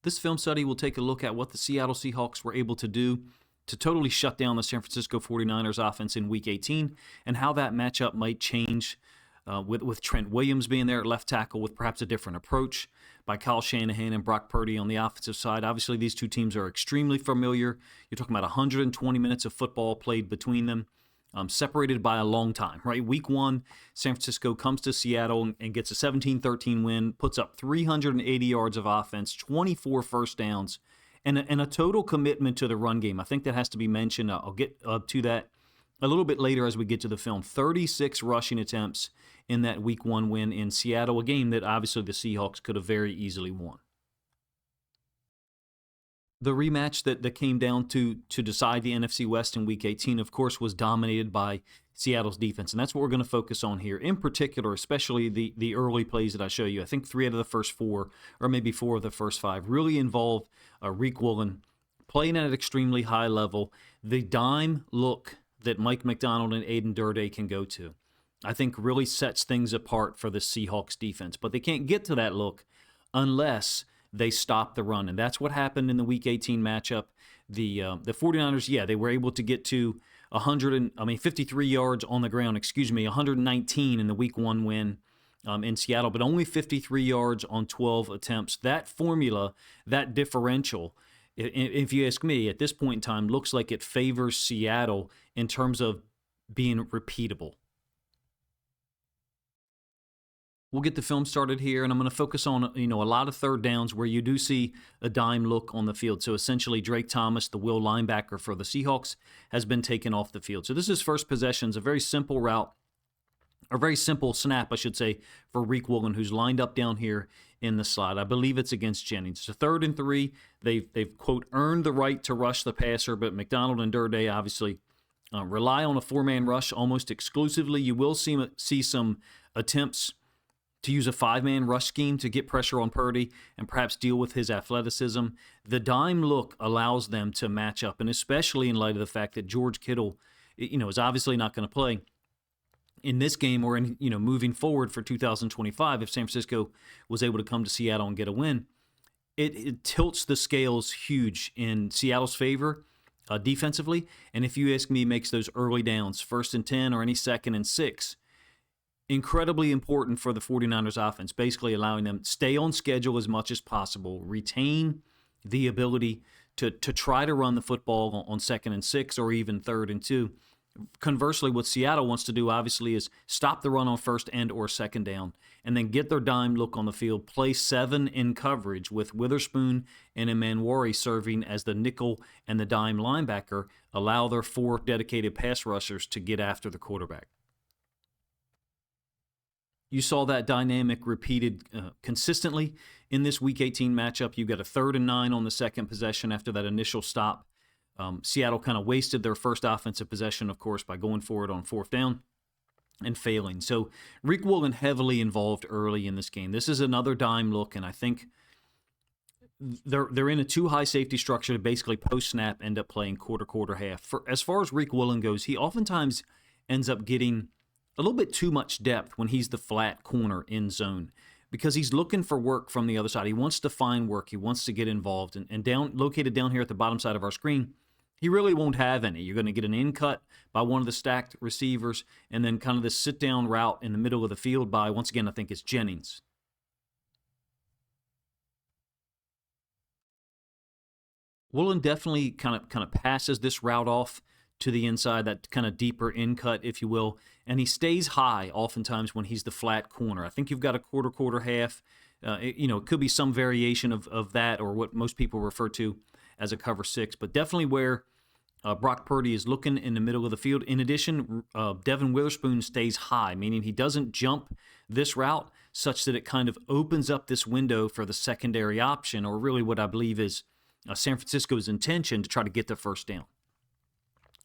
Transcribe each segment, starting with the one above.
This film study will take a look at what the Seattle Seahawks were able to do to totally shut down the San Francisco 49ers offense in Week 18 and how that matchup might change with Trent Williams being there at left tackle with perhaps a different approach by Kyle Shanahan and Brock Purdy on the offensive side. Obviously, these two teams are extremely familiar. You're talking about 120 minutes of football played between them, separated by a long time, right? Week 1, San Francisco comes to Seattle and gets a 17-13 win, puts up 380 yards of offense, 24 first downs, and a total commitment to the run game. I think that has to be mentioned. I'll get up to that a little bit later as we get to the film. 36 rushing attempts in that Week 1 win in Seattle, a game that obviously the Seahawks could have very easily won. The rematch that came down to decide the NFC West in Week 18, of course, was dominated by Seattle's defense, and that's what we're going to focus on here. In particular, especially the early plays that I show you. I think 3 out of the first 4, or maybe 4 of the first 5, really involved Riq Woolen playing at an extremely high level. The dime look that Mike McDonald and Aiden Durday can go to, I think really sets things apart for the Seahawks defense. But they can't get to that look unless they stop the run, and that's what happened in the Week 18 matchup. The 49ers, they were able to get to 53 yards on the ground, 119 in the Week 1 win in Seattle, but only 53 yards on 12 attempts. That formula, that differential, if you ask me, at this point in time, looks like it favors Seattle in terms of being repeatable. We'll get the film started here, and I'm going to focus on a lot of third downs where you do see a dime look on the field. So essentially, Drake Thomas, the will linebacker for the Seahawks, has been taken off the field. So this is first possessions, a very simple route, a very simple snap, I should say, for Riq Woolen, who's lined up down here in the slot. I believe it's against Jennings. It's a 3rd and 3. They've quote earned the right to rush the passer, but McDonald and Durday obviously rely on a 4-man rush almost exclusively. You will see some attempts to use a 5-man rush scheme to get pressure on Purdy and perhaps deal with his athleticism. The dime look allows them to match up, and especially in light of the fact that George Kittle, is obviously not going to play in this game or in moving forward for 2025. If San Francisco was able to come to Seattle and get a win, it tilts the scales huge in Seattle's favor defensively. And if you ask me, makes those early downs, 1st and 10 or any 2nd and 6. Incredibly important for the 49ers offense, basically allowing them to stay on schedule as much as possible, retain the ability to try to run the football on 2nd and 6 or even 3rd and 2. Conversely, what Seattle wants to do, obviously, is stop the run on 1st and or 2nd down and then get their dime look on the field, play 7 in coverage with Witherspoon and Emanwari serving as the nickel and the dime linebacker, allow their 4 dedicated pass rushers to get after the quarterback. You saw that dynamic repeated consistently in this Week 18 matchup. You got a 3rd and 9 on the second possession after that initial stop. Seattle kind of wasted their first offensive possession, of course, by going forward on 4th down and failing. So Riq Woolen heavily involved early in this game. This is another dime look, and I think they're in a too high safety structure to basically post-snap end up playing quarter, half. As far as Riq Woolen goes, he oftentimes ends up getting a little bit too much depth when he's the flat corner in zone because he's looking for work from the other side. He wants to find work. He wants to get involved. And located down here at the bottom side of our screen, he really won't have any. You're going to get an in cut by one of the stacked receivers and then kind of this sit-down route in the middle of the field by, once again, I think it's Jennings. Woolen definitely kind of passes this route off to the inside, that kind of deeper in cut, if you will, and he stays high oftentimes when he's the flat corner. I think you've got a quarter, half. It could be some variation of that or what most people refer to as a cover 6, but definitely where Brock Purdy is looking in the middle of the field. In addition, Devin Witherspoon stays high, meaning he doesn't jump this route such that it kind of opens up this window for the secondary option, or really what I believe is San Francisco's intention to try to get the first down.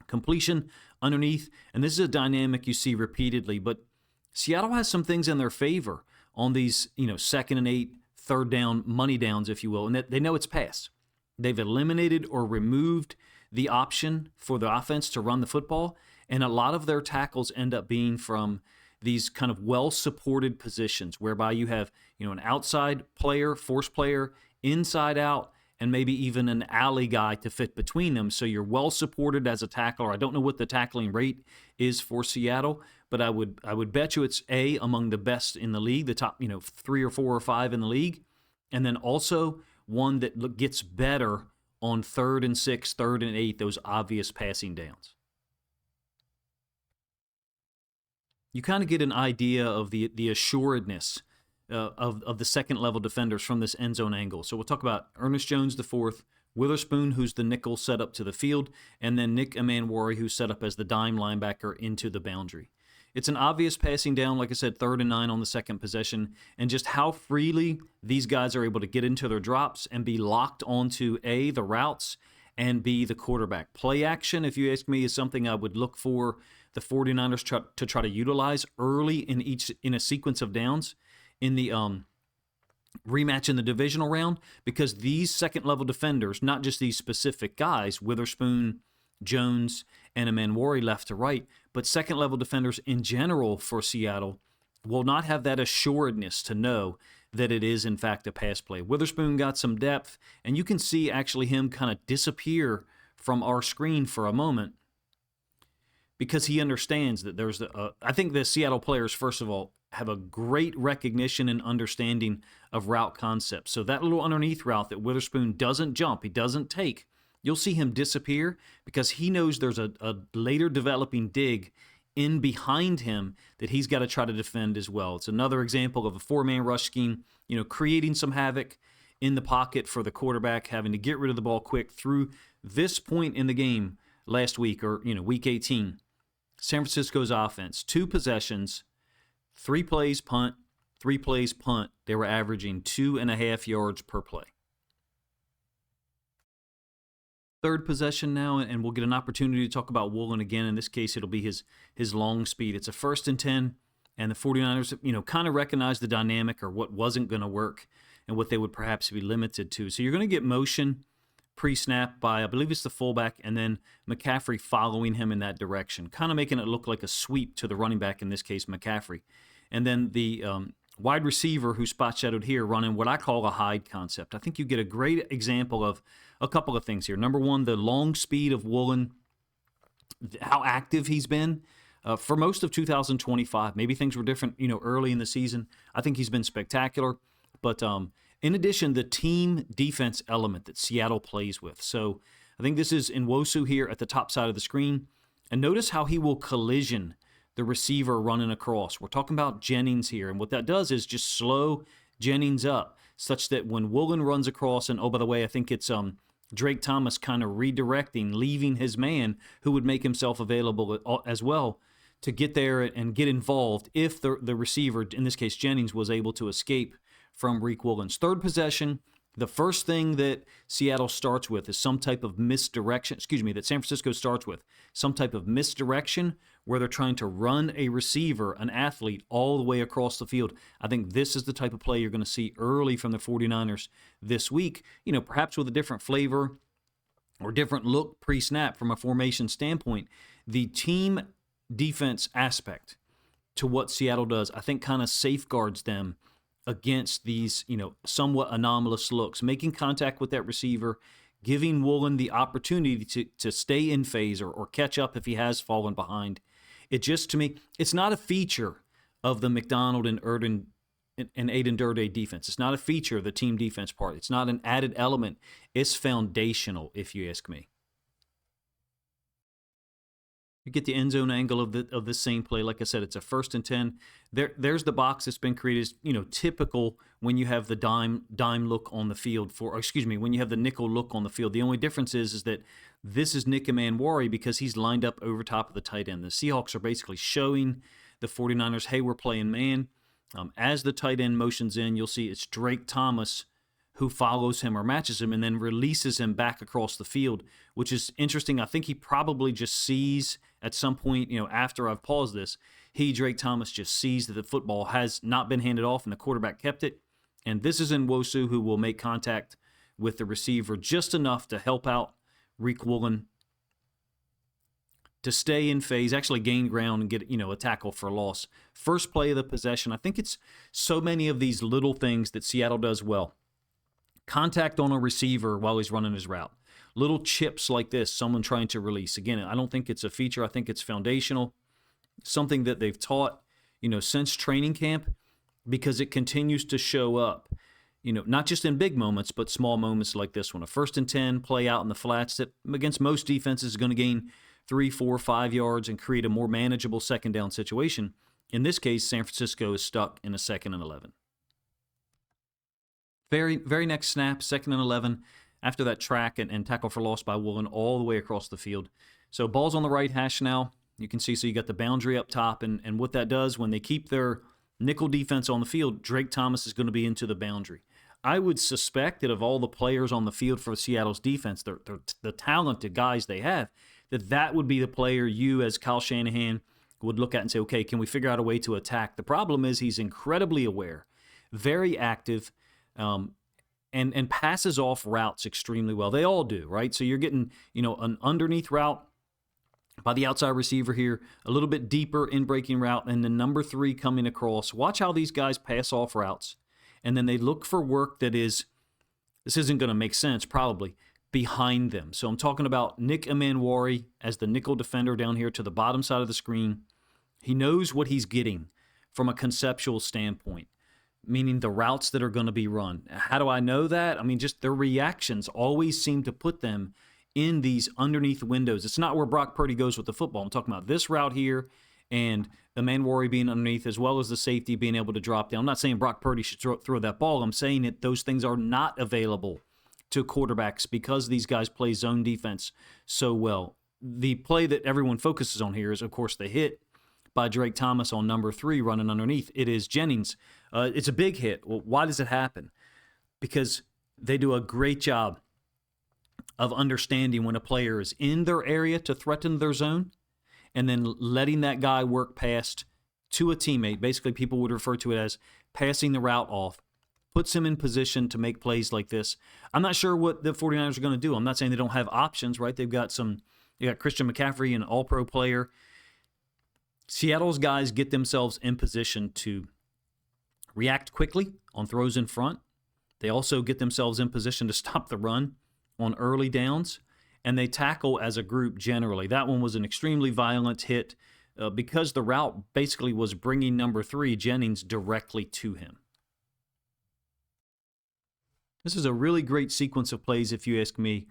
Completion underneath, and this is a dynamic you see repeatedly, but Seattle has some things in their favor on these 2nd and 8, 3rd down, money downs, if you will, and they know it's pass. They've eliminated or removed the option for the offense to run the football, and a lot of their tackles end up being from these kind of well-supported positions whereby you have an outside player, force player inside out, and maybe even an alley guy to fit between them. So you're well supported as a tackler. I don't know what the tackling rate is for Seattle, but I would bet you it's among the best in the league, the top 3 or 4 or 5 in the league, and then also one that gets better on 3rd and 6, 3rd and 8, those obvious passing downs. You kind of get an idea of the assuredness of the second-level defenders from this end zone angle. So we'll talk about Ernest Jones IV, Witherspoon, who's the nickel set up to the field, and then Nick Emanwari, who's set up as the dime linebacker into the boundary. It's an obvious passing down, like I said, 3rd and 9 on the second possession, and just how freely these guys are able to get into their drops and be locked onto A, the routes, and B, the quarterback. Play action, if you ask me, is something I would look for the 49ers to try to utilize early in a sequence of downs in the rematch in the divisional round, because these second-level defenders, not just these specific guys, Witherspoon, Jones, and Emanwari left to right, but second-level defenders in general for Seattle will not have that assuredness to know that it is, in fact, a pass play. Witherspoon got some depth, and you can see actually him kind of disappear from our screen for a moment because he understands that there's I think the Seattle players, first of all, have a great recognition and understanding of route concepts. So that little underneath route that Witherspoon doesn't jump, he doesn't take, you'll see him disappear because he knows there's a later developing dig in behind him that he's got to try to defend as well. It's another example of a 4-man rush scheme, creating some havoc in the pocket for the quarterback, having to get rid of the ball quick. Through this point in the game last week, or week 18, San Francisco's offense, 2 possessions, 3 plays punt, 3 plays punt. They were averaging 2.5 yards per play. Third possession now, and we'll get an opportunity to talk about Woolen again. In this case, it'll be his long speed. It's a 1st and 10, and the 49ers, kind of recognize the dynamic or what wasn't going to work and what they would perhaps be limited to. So you're going to get motion pre-snap by, I believe it's the fullback, and then McCaffrey following him in that direction, kind of making it look like a sweep to the running back, in this case, McCaffrey. And then the wide receiver who spot shadowed here running what I call a hide concept. I think you get a great example of a couple of things here. Number one, the long speed of Woolen, how active he's been for most of 2025. Maybe things were different, early in the season. I think he's been spectacular. But in addition, the team defense element that Seattle plays with. So I think this is Nwosu here at the top side of the screen. And notice how he will collision the receiver running across. We're talking about Jennings here. And what that does is just slow Jennings up such that when Woolen runs across, and oh, by the way, I think it's Drake Thomas kind of redirecting, leaving his man who would make himself available as well to get there and get involved if the receiver, in this case Jennings, was able to escape from Reek Woolen's third possession. The first thing that Seattle starts with is some type of misdirection, that San Francisco starts with some type of misdirection where they're trying to run a receiver, an athlete, all the way across the field. I think this is the type of play you're going to see early from the 49ers this week, perhaps with a different flavor or different look pre-snap from a formation standpoint. The team defense aspect to what Seattle does, I think, kind of safeguards them against these, somewhat anomalous looks, making contact with that receiver, giving Woolen the opportunity to stay in phase or catch up if he has fallen behind. It just, to me, it's not a feature of the McDonald and Aiden Durde defense. It's not a feature of the team defense part. It's not an added element. It's foundational, if you ask me. You get the end zone angle of the same play. Like I said, it's a 1st and 10. There's the box that's been created. Typical when you have the dime look on the field when you have the nickel look on the field. The only difference is that this is Nick Emanwari because he's lined up over top of the tight end. The Seahawks are basically showing the 49ers, hey, we're playing man. As the tight end motions in, you'll see it's Drake Thomas who follows him or matches him and then releases him back across the field, which is interesting. I think he probably just sees at some point, after I've paused this, Drake Thomas just sees that the football has not been handed off and the quarterback kept it. And this is Nwosu who will make contact with the receiver just enough to help out Reek Woolen to stay in phase, actually gain ground and get, a tackle for a loss. First play of the possession. I think it's so many of these little things that Seattle does well. Contact on a receiver while he's running his route. Little chips like this, someone trying to release. Again, I don't think it's a feature. I think it's foundational, something that they've taught, since training camp, because it continues to show up, not just in big moments, but small moments like this one. A 1st and 10 play out in the flats that against most defenses is going to gain 3, 4, 5 yards and create a more manageable second down situation. In this case, San Francisco is stuck in a 2nd and 11. Very next snap, 2nd and 11, after that track and tackle for loss by Woolen all the way across the field. So ball's on the right hash now. You can see, so you got the boundary up top, and what that does when they keep their nickel defense on the field, Drake Thomas is going to be into the boundary. I would suspect that of all the players on the field for Seattle's defense, they're the talented guys they have, that would be the player you, as Kyle Shanahan, would look at and say, okay, can we figure out a way to attack? The problem is he's incredibly aware, very active, and passes off routes extremely well. They all do, right? So you're getting, an underneath route by the outside receiver here, a little bit deeper in breaking route, and the number 3 coming across. Watch how these guys pass off routes, and then they look for work that is, this isn't going to make sense probably, behind them. So I'm talking about Nick Emanwari as the nickel defender down here to the bottom side of the screen. He knows what he's getting from a conceptual standpoint, meaning the routes that are going to be run. How do I know that? I mean, just their reactions always seem to put them in these underneath windows. It's not where Brock Purdy goes with the football. I'm talking about this route here and Emanwari being underneath, as well as the safety being able to drop down. I'm not saying Brock Purdy should throw that ball. I'm saying that those things are not available to quarterbacks because these guys play zone defense so well. The play that everyone focuses on here is, of course, the hit by Drake Thomas on number 3 running underneath. It is Jennings. It's a big hit. Well, why does it happen? Because they do a great job of understanding when a player is in their area to threaten their zone and then letting that guy work past to a teammate. Basically, people would refer to it as passing the route off. Puts him in position to make plays like this. I'm not sure what the 49ers are going to do. I'm not saying they don't have options, right? You got Christian McCaffrey, an all-pro player. Seattle's guys get themselves in position to react quickly on throws in front. They also get themselves in position to stop the run on early downs, and they tackle as a group generally. That one was an extremely violent hit because the route basically was bringing number 3, Jennings, directly to him. This is a really great sequence of plays, if you ask me,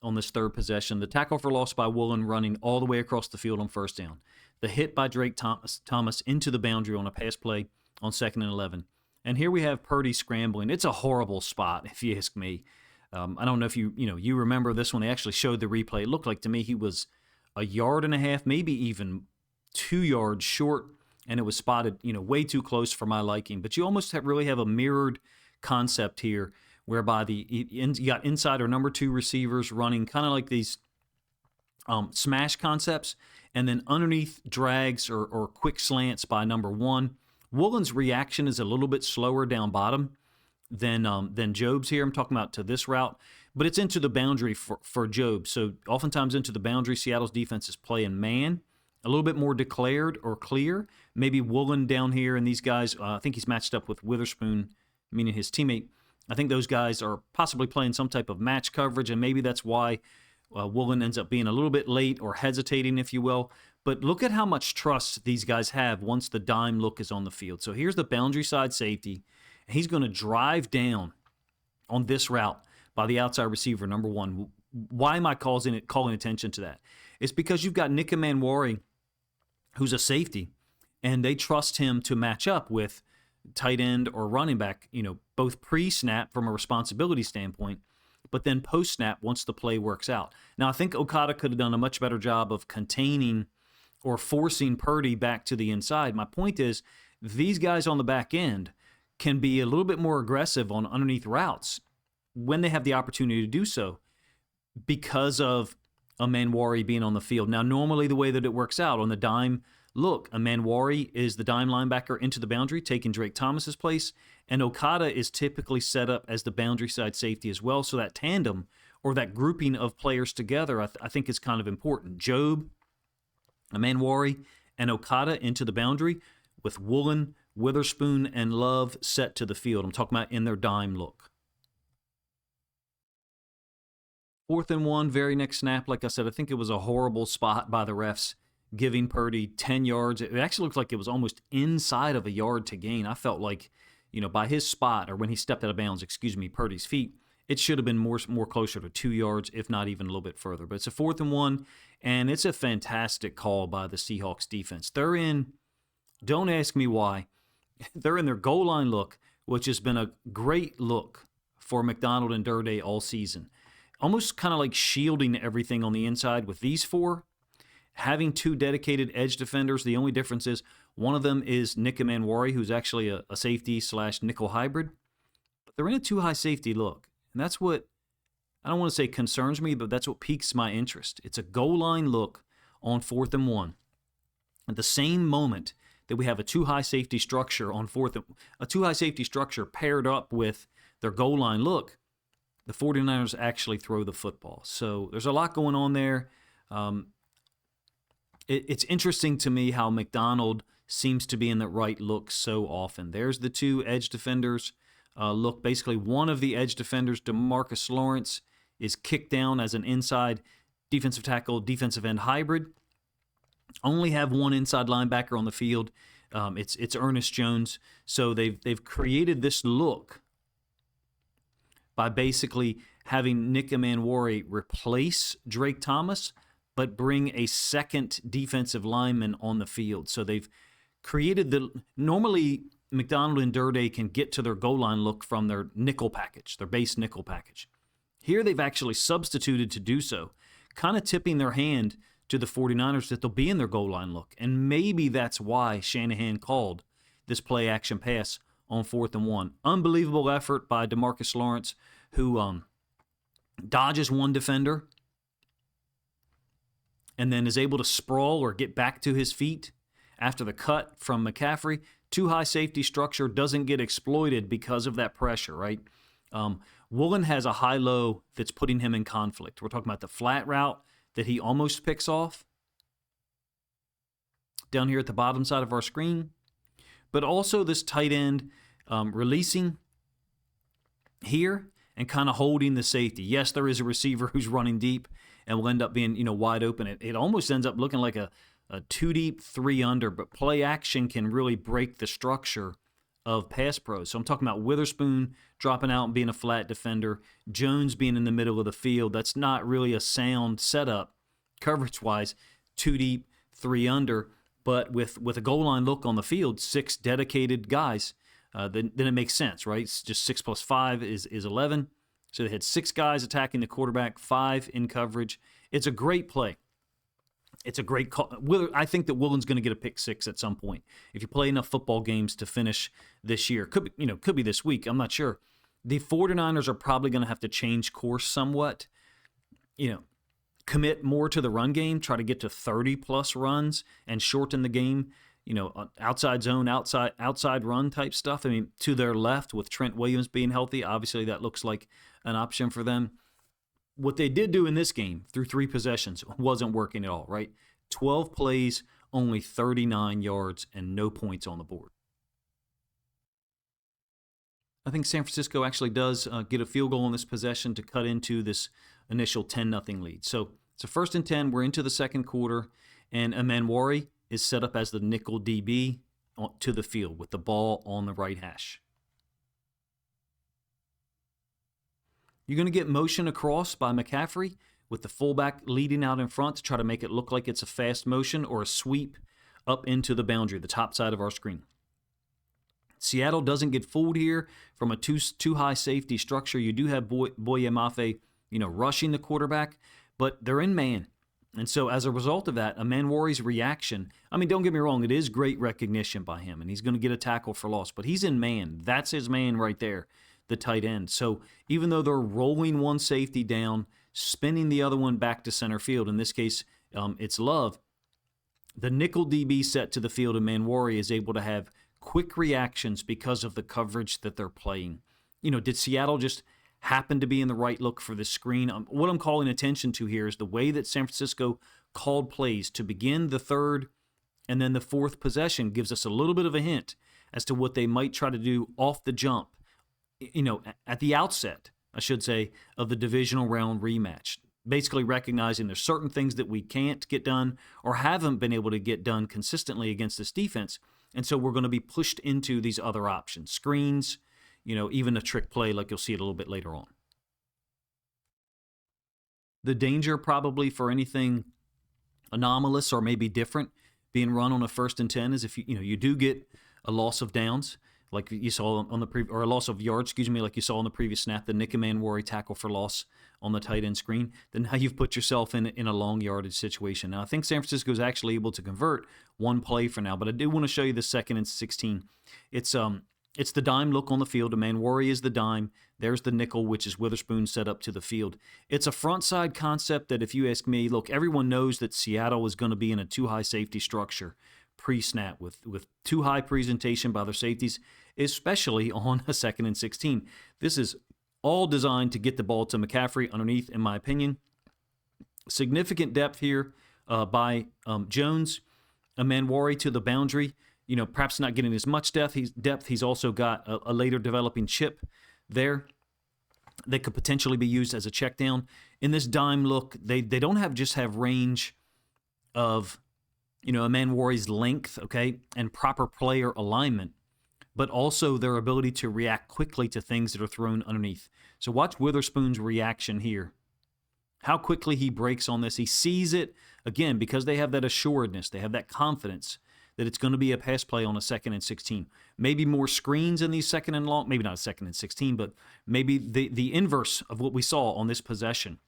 on this third possession. The tackle for loss by Woolen running all the way across the field on 1st down. The hit by Drake Thomas into the boundary on a pass play on 2nd and 11. And here we have Purdy scrambling. It's a horrible spot, if you ask me. I don't know if you remember this one. They actually showed the replay. It looked like to me he was 1.5 yards, maybe even 2 yards short, and it was spotted, way too close for my liking. But you almost really have a mirrored concept here, whereby you got inside or number 2 receivers running kind of like these smash concepts, and then underneath drags or quick slants by number 1. Woolen's reaction is a little bit slower down bottom than Job's here. I'm talking about to this route, but it's into the boundary for Job. So oftentimes into the boundary, Seattle's defense is playing man, a little bit more declared or clear. Maybe Woolen down here, and these guys, I think he's matched up with Witherspoon, meaning his teammate. I think those guys are possibly playing some type of match coverage, and maybe that's why Woolen ends up being a little bit late or hesitating, if you will. But look at how much trust these guys have once the dime look is on the field. So here's the boundary side safety. He's going to drive down on this route by the outside receiver, number 1. Why am I calling attention to that? It's because you've got Nick Emanwari, who's a safety, and they trust him to match up with tight end or running back, both pre-snap from a responsibility standpoint, but then post-snap once the play works out. Now, I think Okada could have done a much better job of containing or forcing Purdy back to the inside. My point is, these guys on the back end can be a little bit more aggressive on underneath routes when they have the opportunity to do so because of Emanwari being on the field. Now, normally the way that it works out on the dime look, Emanwari is the dime linebacker into the boundary, taking Drake Thomas's place, and Okada is typically set up as the boundary side safety as well. So that tandem or that grouping of players together, I think is kind of important. Job, Emanwari, and Okada into the boundary with Woolen, Witherspoon, and Love set to the field. I'm talking about in their dime look. 4th and 1, very next snap. Like I said, I think it was a horrible spot by the refs, giving Purdy 10 yards. It actually looked like it was almost inside of a yard to gain. I felt like, by his spot, or when he stepped out of bounds, Purdy's feet, it should have been more closer to 2 yards, if not even a little bit further. But it's a 4th and 1, and it's a fantastic call by the Seahawks defense. They're in, don't ask me why, they're in their goal line look, which has been a great look for McDonald and Durday all season. Almost kind of like shielding everything on the inside with these four. Having two dedicated edge defenders, the only difference is one of them is Nick Manwari, who's actually a safety / nickel hybrid. But they're in a too high safety look. And that's what, I don't want to say concerns me, but that's what piques my interest. It's a goal line look on 4th and 1. At the same moment that we have a too high safety structure on a too high safety structure paired up with their goal line look, the 49ers actually throw the football. So there's a lot going on there. It's interesting to me how McDonald seems to be in the right look so often. There's the two edge defenders look. Basically, one of the edge defenders, DeMarcus Lawrence, is kicked down as an inside defensive tackle, defensive end hybrid. Only have one inside linebacker on the field. It's Ernest Jones. So they've created this look by basically having Nick Manwari replace Drake Thomas, but bring a second defensive lineman on the field. So they've created normally McDonald and Durday can get to their goal line look from their nickel package, their base nickel package. Here they've actually substituted to do so, kind of tipping their hand to the 49ers that they'll be in their goal line look. And maybe that's why Shanahan called this play action pass on 4th and 1. Unbelievable effort by DeMarcus Lawrence, who dodges one defender and then is able to sprawl or get back to his feet after the cut from McCaffrey. Too high safety structure doesn't get exploited because of that pressure, right? Woolen has a high-low that's putting him in conflict. We're talking about the flat route that he almost picks off down here at the bottom side of our screen. But also this tight end releasing here and kind of holding the safety. Yes, there is a receiver who's running deep and will end up being, wide open. It almost ends up looking like a 2 deep, 3 under, but play action can really break the structure of pass pros. So I'm talking about Witherspoon dropping out and being a flat defender, Jones being in the middle of the field. That's not really a sound setup coverage-wise, 2 deep, 3 under, but with a goal line look on the field, 6 dedicated guys, then it makes sense, right? It's just 6 plus 5 is 11. So they had 6 guys attacking the quarterback, 5 in coverage. It's a great play. It's a great call. I think that Woolen's going to get a pick 6 at some point. If you play enough football games to finish this year, could be this week. I'm not sure. The 49ers are probably going to have to change course somewhat. Commit more to the run game, try to get to 30-plus runs and shorten the game. Outside zone, outside run type stuff. I mean, to their left with Trent Williams being healthy, obviously that looks like an option for them. What they did do in this game through 3 possessions wasn't working at all, right? 12 plays, only 39 yards, and no points on the board. I think San Francisco actually does get a field goal on this possession to cut into this initial 10-0 lead. So it's a 1st and 10. We're into the second quarter, and Manwari is set up as the nickel DB to the field with the ball on the right hash. You're going to get motion across by McCaffrey with the fullback leading out in front to try to make it look like it's a fast motion or a sweep up into the boundary, the top side of our screen. Seattle doesn't get fooled here from a too high safety structure. You do have Boye Mafe, rushing the quarterback, but they're in man. And so as a result of that, Manwari's reaction, don't get me wrong, it is great recognition by him, and he's going to get a tackle for loss, but he's in man. That's his man right there, the tight end. So even though they're rolling one safety down, spinning the other one back to center field, in this case, it's Love, the nickel DB set to the field, and Manwari is able to have quick reactions because of the coverage that they're playing. Did Seattle just happen to be in the right look for this screen? What I'm calling attention to here is the way that San Francisco called plays to begin the 3rd and then the 4th possession gives us a little bit of a hint as to what they might try to do off the jump, at the outset I should say, of the divisional round rematch. Basically recognizing there's certain things that we can't get done or haven't been able to get done consistently against this defense. And so we're going to be pushed into these other options. Screens, even a trick play like you'll see it a little bit later on. The danger probably for anything anomalous or maybe different being run on a 1st and 10 is if you do get a loss of downs, like you saw on the or a loss of yards, like you saw on the previous snap, the Nick and Manwari tackle for loss on the tight end screen, then now you've put yourself in a long yardage situation. Now, I think San Francisco is actually able to convert one play for now, but I do want to show you the 2nd and 16. It's the dime look on the field. The Manwari is the dime. There's the nickel, which is Witherspoon set up to the field. It's a front side concept that if you ask me, look, everyone knows that Seattle is going to be in a too high safety structure pre-snap with too high presentation by their safeties, especially on a 2nd and 16. This is all designed to get the ball to McCaffrey underneath, in my opinion. Significant depth here by Jones. A Manwari to the boundary. Perhaps not getting as much depth. He's also got a later developing chip there that could potentially be used as a check down. In this dime look, they don't have range of, a Manwari's length, okay, and proper player alignment, but also their ability to react quickly to things that are thrown underneath. So watch Witherspoon's reaction here. How quickly he breaks on this. He sees it, again, because they have that assuredness. They have that confidence that it's going to be a pass play on a 2nd and 16. Maybe more screens in these 2nd and long, maybe not a 2nd and 16, but maybe the inverse of what we saw on this possession.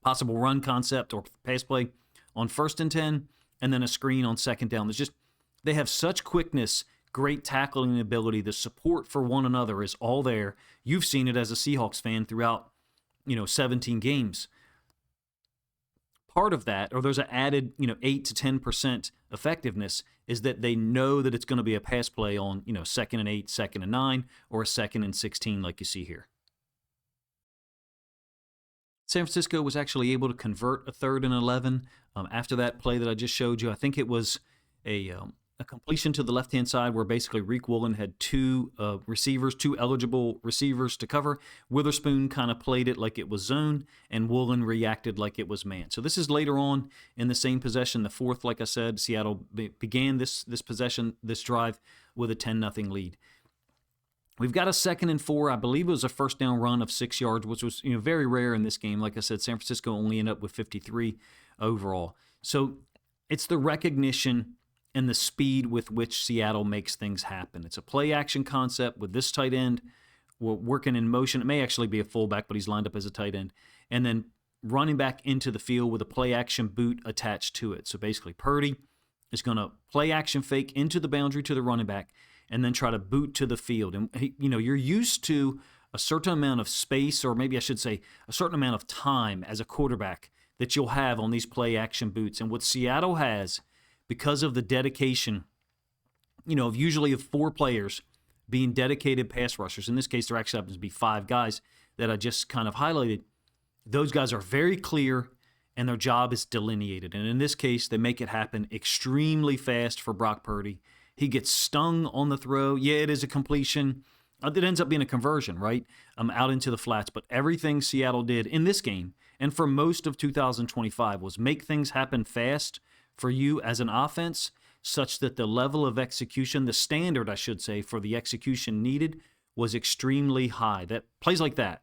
Possible run concept or pass play on 1st and 10, and then a screen on 2nd down. They have such quickness, great tackling ability. The support for one another is all there. You've seen it as a Seahawks fan throughout, 17 games. Part of that, or there's an added, 8 to 10% effectiveness, is that they know that it's going to be a pass play on, 2nd and 8, 2nd and 9, or a 2nd and 16 like you see here. San Francisco was actually able to convert a 3rd and 11 after that play that I just showed you. I think it was a completion to the left-hand side where basically Reek Woolen had two eligible receivers to cover. Witherspoon kind of played it like it was zone, and Woolen reacted like it was man. So this is later on in the same possession, the 4th, like I said. Seattle began this possession, this drive, with a 10-0 lead. We've got a 2nd and 4. I believe it was a 1st down run of 6 yards, which was very rare in this game. Like I said, San Francisco only ended up with 53 overall. So it's the recognition and the speed with which Seattle makes things happen. It's a play-action concept with this tight end working in motion. It may actually be a fullback, but he's lined up as a tight end. And then running back into the field with a play-action boot attached to it. So basically Purdy is going to play-action fake into the boundary to the running back and then try to boot to the field. And, you're used to a certain amount of space, or maybe I should say a certain amount of time as a quarterback that you'll have on these play-action boots. And what Seattle has, because of the dedication, of usually of 4 players being dedicated pass rushers. In this case, there actually happens to be 5 guys that I just kind of highlighted. Those guys are very clear, and their job is delineated. And in this case, they make it happen extremely fast for Brock Purdy. He gets stung on the throw. Yeah, it is a completion. It ends up being a conversion, right? Out into the flats. But everything Seattle did in this game, and for most of 2025, was make things happen fast for you as an offense, such that the level of execution, the standard, I should say, for the execution needed was extremely high. That plays like that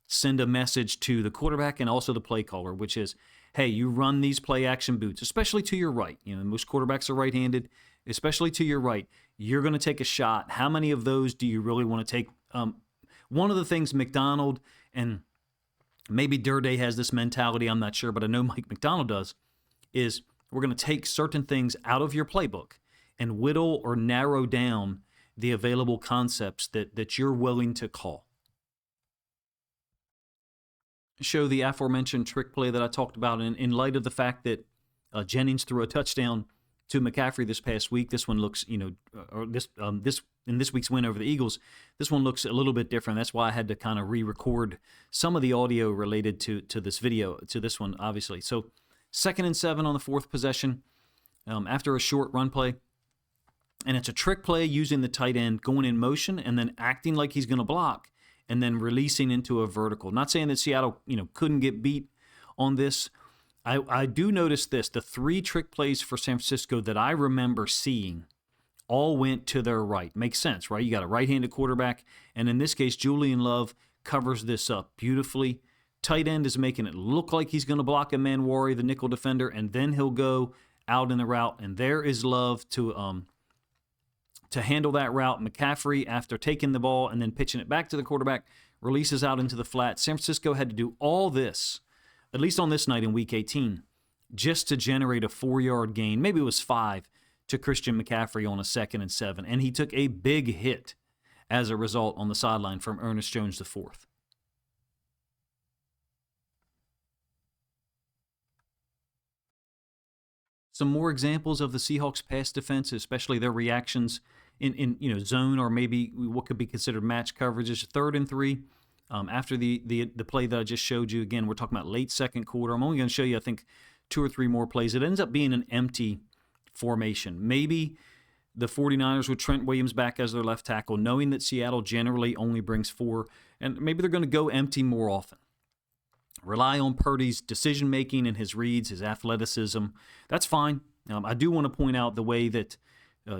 send a message to the quarterback and also the play caller, which is, hey, you run these play-action boots, especially to your right. Most quarterbacks are right-handed, especially to your right. You're going to take a shot. How many of those do you really want to take? One of the things McDonald, and maybe Durday has this mentality, I'm not sure, but I know Mike McDonald does, is we're going to take certain things out of your playbook and whittle or narrow down the available concepts that you're willing to call. Show the aforementioned trick play that I talked about in light of the fact that Jennings threw a touchdown to McCaffrey this past week. This one looks, in this week's win over the Eagles, this one looks a little bit different. That's why I had to kind of re-record some of the audio related to this video, to this one, obviously. So 2nd and 7 on the 4th possession after a short run play. And it's a trick play using the tight end going in motion and then acting like he's going to block and then releasing into a vertical. Not saying that Seattle, couldn't get beat on this. I do notice this. The 3 trick plays for San Francisco that I remember seeing all went to their right. Makes sense, right? You got a right-handed quarterback, and in this case, Julian Love covers this up beautifully. Tight end is making it look like he's going to block a Manwari, the nickel defender, and then he'll go out in the route, and there is Love to handle that route. McCaffrey, after taking the ball and then pitching it back to the quarterback, releases out into the flat. San Francisco had to do all this, at least on this night in Week 18, just to generate a 4-yard gain. Maybe it was 5 to Christian McCaffrey on a 2nd and 7, and he took a big hit as a result on the sideline from Ernest Jones IV. Some more examples of the Seahawks pass defense, especially their reactions in zone or maybe what could be considered match coverages. 3rd and 3. After the play that I just showed you, again, we're talking about late second quarter. I'm only going to show you, I think, 2 or 3 more plays. It ends up being an empty formation. Maybe the 49ers with Trent Williams back as their left tackle, knowing that Seattle generally only brings 4, and maybe they're going to go empty more often. Rely on Purdy's decision-making and his reads, his athleticism. That's fine. I do want to point out the way that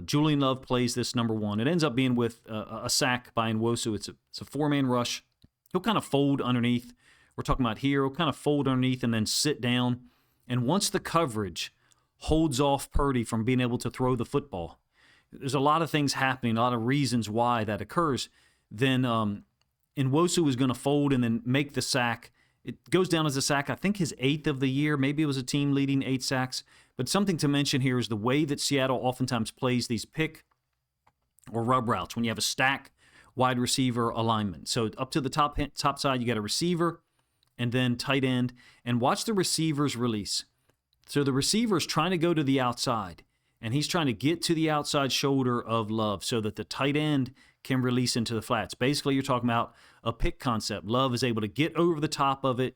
Julian Love plays this number 1. It ends up being with a sack by Nwosu. It's a 4-man rush. He'll kind of fold underneath. We're talking about here. He'll kind of fold underneath and then sit down. And once the coverage holds off Purdy from being able to throw the football, there's a lot of things happening, a lot of reasons why that occurs. Then Nwosu is going to fold and then make the sack. It goes down as a sack, I think his 8th of the year. Maybe it was a team-leading 8 sacks. But something to mention here is the way that Seattle oftentimes plays these pick or rub routes when you have a stack wide receiver alignment. So up to the top side, you got a receiver and then tight end. And watch the receivers release. So the receiver's trying to go to the outside, and he's trying to get to the outside shoulder of Love so that the tight end can release into the flats. Basically, you're talking about a pick concept. Love is able to get over the top of it,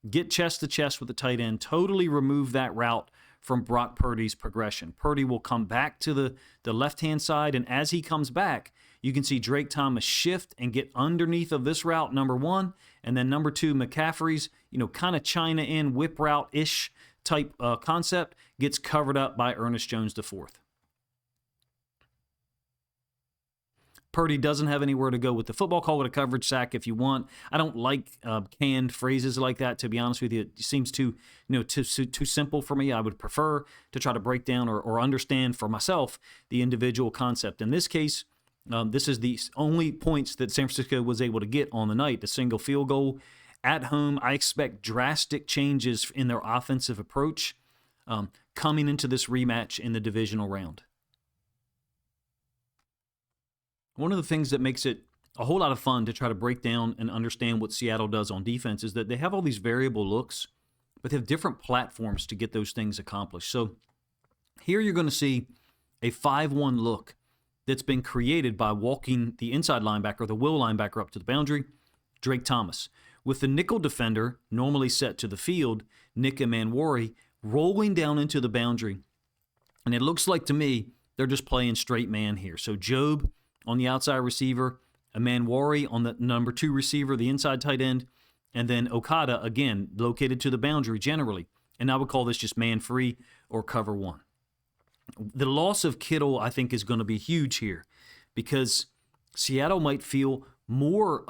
get chest to chest with the tight end, totally remove that route from Brock Purdy's progression. Purdy will come back to the left-hand side, and as he comes back, you can see Drake Thomas shift and get underneath of this route, number 1, and then number 2, McCaffrey's, kind of China in whip route-ish type concept gets covered up by Ernest Jones IV. Purdy doesn't have anywhere to go with the football. Call it a coverage sack if you want. I don't like canned phrases like that, to be honest with you. It seems too simple for me. I would prefer to try to break down or understand for myself the individual concept. In this case, this is the only points that San Francisco was able to get on the night, the single field goal. At home, I expect drastic changes in their offensive approach coming into this rematch in the divisional round. One of the things that makes it a whole lot of fun to try to break down and understand what Seattle does on defense is that they have all these variable looks, but they have different platforms to get those things accomplished. So here you're going to see a 5-1 look that's been created by walking the inside linebacker, the will linebacker, up to the boundary, Drake Thomas. With the nickel defender normally set to the field, Nick Manwari, rolling down into the boundary. And it looks like to me they're just playing straight man here. So Job on the outside receiver, Manwari on the number 2 receiver, the inside tight end, and then Okada, again, located to the boundary generally. And I would call this just man free or cover 1. The loss of Kittle, I think, is going to be huge here because Seattle might feel more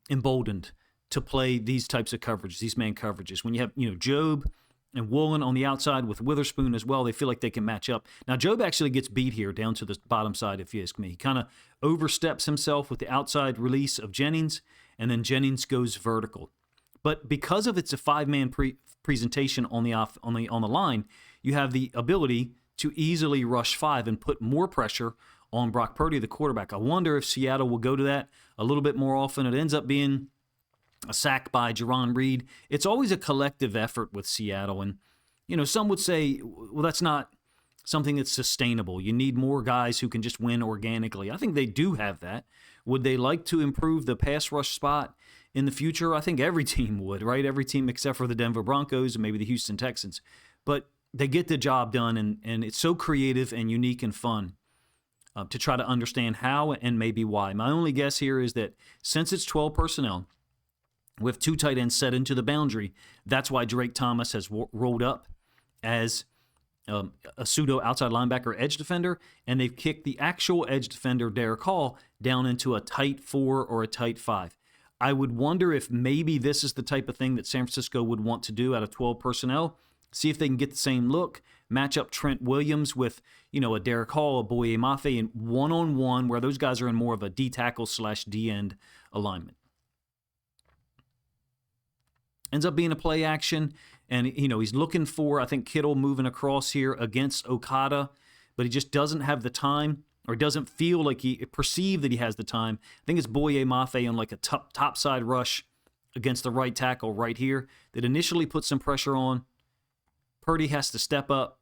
emboldened to play these types of coverages, these man coverages. When you have, Job and Woolen on the outside with Witherspoon as well, they feel like they can match up. Now, Job actually gets beat here down to the bottom side, if you ask me. He kind of oversteps himself with the outside release of Jennings, and then Jennings goes vertical. But because of it's a 5-man presentation on the line, you have the ability to easily rush 5 and put more pressure on Brock Purdy, the quarterback. I wonder if Seattle will go to that a little bit more often. It ends up being a sack by Jerron Reed. It's always a collective effort with Seattle. And, some would say, well, that's not something that's sustainable. You need more guys who can just win organically. I think they do have that. Would they like to improve the pass rush spot in the future? I think every team would, right? Every team except for the Denver Broncos and maybe the Houston Texans. But they get the job done, and it's so creative and unique and fun. to try to understand how and maybe why. My only guess here is that since it's 12 personnel with 2 tight ends set into the boundary, that's why Drake Thomas has rolled up as a pseudo outside linebacker edge defender, and they've kicked the actual edge defender, Derek Hall, down into a tight 4 or a tight 5. I would wonder if maybe this is the type of thing that San Francisco would want to do out of 12 personnel. See if they can get the same look, match up Trent Williams with, a Derek Hall, a Boye Mafe, and one-on-one where those guys are in more of a D tackle / D end alignment. Ends up being a play action, and, he's looking for, I think, Kittle moving across here against Okada, but he just doesn't have the time or doesn't feel like he perceived that he has the time. I think it's Boye Mafe on like a top side rush against the right tackle right here that initially puts some pressure on. Purdy has to step up,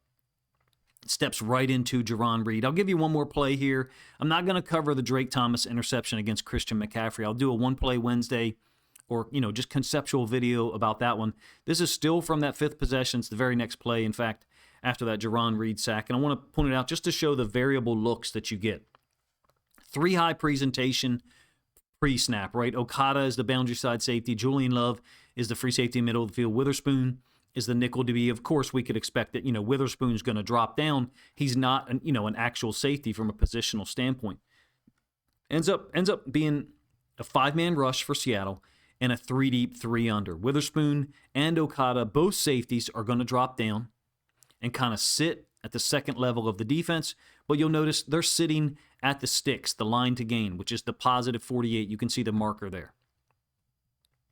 steps right into Jarran Reed. I'll give you one more play here. I'm not going to cover the Drake Thomas interception against Christian McCaffrey. I'll do a one-play Wednesday or, just conceptual video about that one. This is still from that 5th possession. It's the very next play, in fact, after that Jarran Reed sack. And I want to point it out just to show the variable looks that you get. 3 high presentation pre-snap, right? Okada is the boundary side safety. Julian Love is the free safety in the middle of the field. Witherspoon is the nickel DB. Of course, we could expect that, Witherspoon's going to drop down. He's not, an actual safety from a positional standpoint. Ends up being a 5-man rush for Seattle and a 3 deep, 3 under. Witherspoon and Okada, both safeties, are going to drop down and kind of sit at the second level of the defense. But you'll notice they're sitting at the sticks, the line to gain, which is the positive 48. You can see the marker there.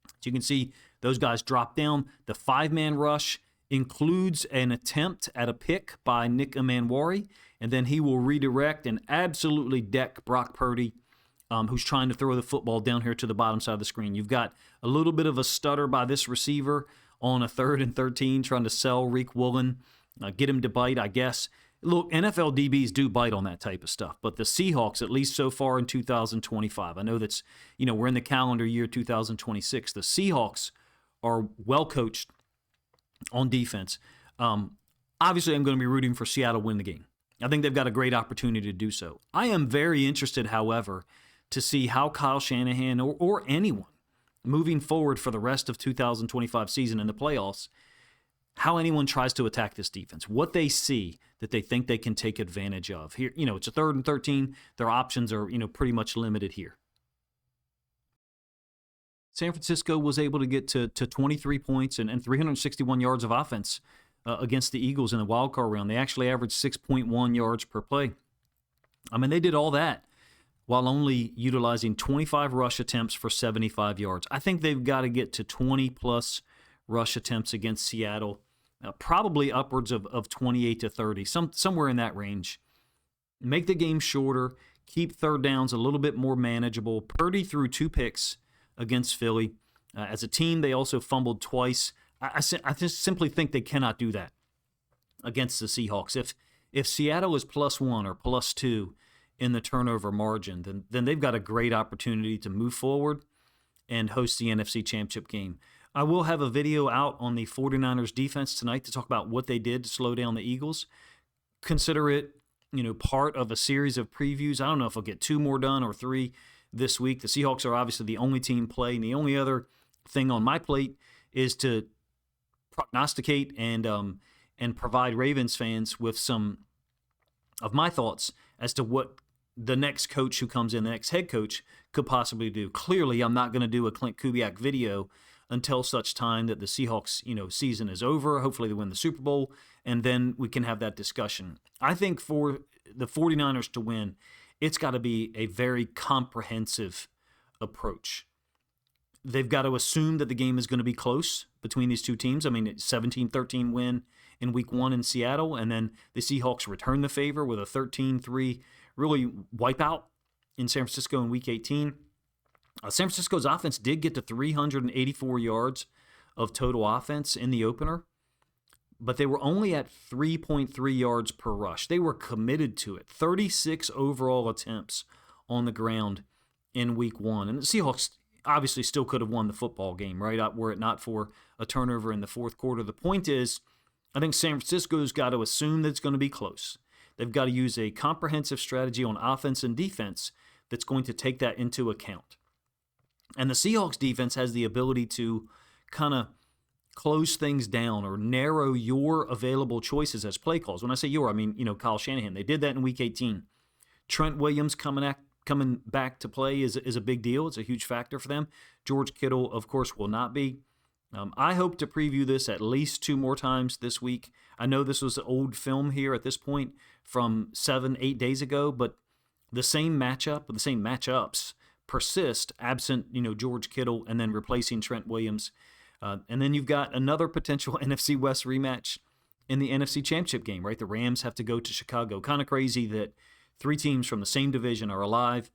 So you can see those guys drop down. The 5-man rush includes an attempt at a pick by Nick Amanwari, and then he will redirect and absolutely deck Brock Purdy, who's trying to throw the football down here to the bottom side of the screen. You've got a little bit of a stutter by this receiver on a 3rd and 13, trying to sell Reek Woolen, get him to bite, I guess. Look, NFL DBs do bite on that type of stuff, but the Seahawks, at least so far in 2025, I know that's, we're in the calendar year 2026. The Seahawks are well coached on defense. Obviously, I'm going to be rooting for Seattle to win the game. I think they've got a great opportunity to do so. I am very interested, however, to see how Kyle Shanahan or anyone moving forward for the rest of 2025 season in the playoffs, how anyone tries to attack this defense, what they see that they think they can take advantage of. Here, it's a 3rd and 13. Their options are, pretty much limited here. San Francisco was able to get to 23 points and 361 yards of offense against the Eagles in the wildcard round. They actually averaged 6.1 yards per play. I mean, they did all that while only utilizing 25 rush attempts for 75 yards. I think they've got to get to 20-plus rush attempts against Seattle, probably upwards of 28 to 30, somewhere in that range. Make the game shorter, keep 3rd downs a little bit more manageable. Purdy threw 2 picks against Philly. As a team, they also fumbled twice. I just simply think they cannot do that against the Seahawks. If Seattle is +1 or +2 in the turnover margin, then they've got a great opportunity to move forward and host the NFC Championship game. I will have a video out on the 49ers defense tonight to talk about what they did to slow down the Eagles. Consider it, part of a series of previews. I don't know if I'll get 2 more done or 3 this week. The Seahawks are obviously the only team playing. The only other thing on my plate is to prognosticate and provide Ravens fans with some of my thoughts as to what the next coach who comes in, the next head coach, could possibly do. Clearly, I'm not going to do a Clint Kubiak video until such time that the Seahawks, season is over. Hopefully they win the Super Bowl, and then we can have that discussion. I think for the 49ers to win, it's got to be a very comprehensive approach. They've got to assume that the game is going to be close between these two teams. I mean, 17-13 win in Week 1 in Seattle, and then the Seahawks return the favor with a 13-3 really wipeout in San Francisco in Week 18. San Francisco's offense did get to 384 yards of total offense in the opener, but they were only at 3.3 yards per rush. They were committed to it. 36 overall attempts on the ground in Week 1. And the Seahawks obviously still could have won the football game, right, were it not for a turnover in the fourth quarter. The point is, I think San Francisco's got to assume that it's going to be close. They've got to use a comprehensive strategy on offense and defense that's going to take that into account. And the Seahawks defense has the ability to kind of close things down or narrow your available choices as play calls. When I say your, I mean, Kyle Shanahan. They did that in Week 18. Trent Williams coming back to play is a big deal. It's a huge factor for them. George Kittle, of course, will not be. I hope to preview this at least 2 more times this week. I know this was old film here at this point from 7-8 days ago, but the same matchups persist absent, George Kittle and then replacing Trent Williams. And then you've got another potential NFC West rematch in the NFC Championship game, right? The Rams have to go to Chicago. Kind of crazy that 3 teams from the same division are alive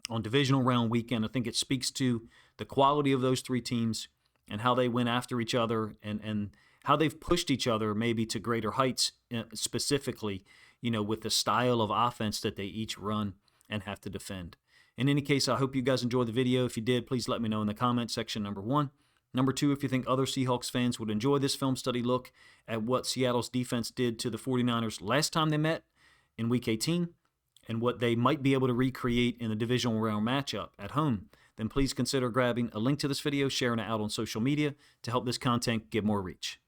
on divisional round weekend. I think it speaks to the quality of those 3 teams and how they went after each other and how they've pushed each other maybe to greater heights, specifically, with the style of offense that they each run and have to defend. In any case, I hope you guys enjoyed the video. If you did, please let me know in the comment section, number 1. Number 2, if you think other Seahawks fans would enjoy this film study look at what Seattle's defense did to the 49ers last time they met in Week 18 and what they might be able to recreate in the divisional round matchup at home, then please consider grabbing a link to this video, sharing it out on social media to help this content get more reach.